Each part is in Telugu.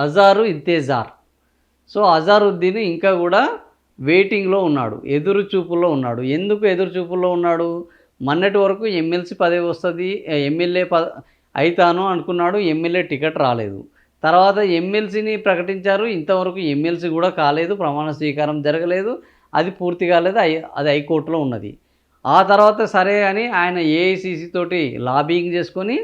అజారు ఇంతేజార్. సో అజారుద్దీన్ ఇంకా కూడా వెయిటింగ్లో ఉన్నాడు, ఎదురు చూపుల్లో ఉన్నాడు. ఎందుకు ఎదురు చూపుల్లో ఉన్నాడు? మొన్నటి వరకు ఎమ్మెల్సీ పదవి వస్తుంది, ఎమ్మెల్యే అయితాను అనుకున్నాడు. ఎమ్మెల్యే టికెట్ రాలేదు. తర్వాత ఎమ్మెల్సీని ప్రకటించారు, ఇంతవరకు ఎమ్మెల్సీ కూడా కాలేదు, ప్రమాణ స్వీకారం జరగలేదు, అది పూర్తి కాలేదు, అది హైకోర్టులో ఉన్నది. ఆ తర్వాత సరే అని ఆయన ఏఐసిసి తోటి లాబింగ్ చేసుకొని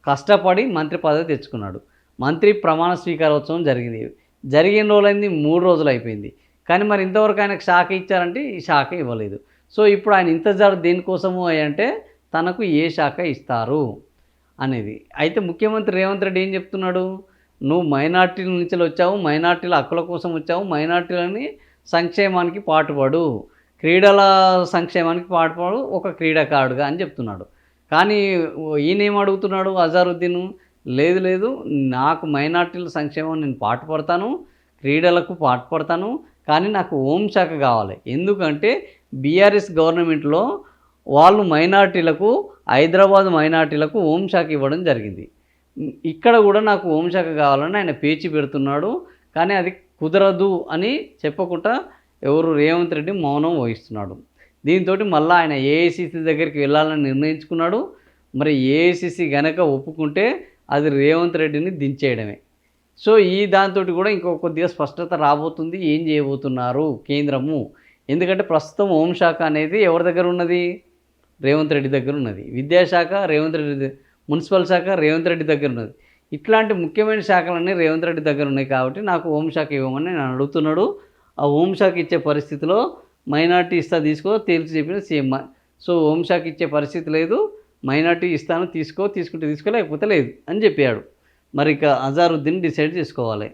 కష్టపడి మంత్రి పదవి తెచ్చుకున్నాడు. మంత్రి ప్రమాణ స్వీకారోత్సవం జరిగింది. జరిగిన రోజులైంది 3 రోజులు అయిపోయింది. కానీ మరి ఇంతవరకు ఆయనకు శాఖ ఇచ్చారంటే ఈ శాఖ ఇవ్వలేదు. సో ఇప్పుడు ఆయన ఇంతజారు దేనికోసము అంటే తనకు ఏ శాఖ ఇస్తారు అనేది. అయితే ముఖ్యమంత్రి రేవంత్ రెడ్డి ఏం చెప్తున్నాడు? నువ్వు మైనార్టీల నుంచి వచ్చావు, మైనార్టీల హక్కుల కోసం వచ్చావు, మైనార్టీలని సంక్షేమానికి పాటుపడు, క్రీడల సంక్షేమానికి పాటుపడు, ఒక క్రీడాకారుడుగా అని చెప్తున్నాడు. కానీ ఈయనేం అడుగుతున్నాడు అజారుద్దీన్? లేదు లేదు, నాకు మైనార్టీల సంక్షేమం నేను పాటుపడతాను, క్రీడలకు పాటుపడతాను, కానీ నాకు హోంశాఖ కావాలి. ఎందుకంటే బీఆర్ఎస్ గవర్నమెంట్లో వాళ్ళు మైనార్టీలకు, హైదరాబాద్ మైనార్టీలకు హోంశాఖ ఇవ్వడం జరిగింది. ఇక్కడ కూడా నాకు హోంశాఖ కావాలని ఆయన పేచి పెడుతున్నాడు. కానీ అది కుదరదు అని చెప్పకుండా రేవంత్ రెడ్డి మౌనం వహిస్తున్నాడు. దీంతో మళ్ళీ ఆయన ఏఐసిసి దగ్గరికి వెళ్ళాలని నిర్ణయించుకున్నాడు. మరి ఏఐసిసి గనక ఒప్పుకుంటే అది రేవంత్ రెడ్డిని దించేయడమే. సో ఈ దాంతో కూడా కొద్దిగా స్పష్టత రాబోతుంది ఏం చేయబోతున్నారు కేంద్రము. ఎందుకంటే ప్రస్తుతం హోంశాఖ అనేది ఎవరి దగ్గర ఉన్నది? రేవంత్ రెడ్డి దగ్గర ఉన్నది. విద్యాశాఖ రేవంత్ రెడ్డి, మున్సిపల్ శాఖ రేవంత్ రెడ్డి దగ్గర ఉన్నది. ఇట్లాంటి ముఖ్యమైన శాఖలన్నీ రేవంత్ రెడ్డి దగ్గర ఉన్నాయి. కాబట్టి నాకు హోంశాఖ ఇవ్వమని నేను అడుగుతున్నాడు. ఆ హోంశాఖ ఇచ్చే పరిస్థితిలో మైనార్టీ ఇస్తా తీసుకో తేల్చి చెప్పిన సీఎం. సో హోంశాఖ ఇచ్చే పరిస్థితి లేదు, మైనార్టీ ఇస్తాను తీసుకుంటే తీసుకో, లేకపోతే లేదు అని చెప్పాడు. మరి ఇక అజారుద్దీన్ డిసైడ్ చేసుకోవాలి.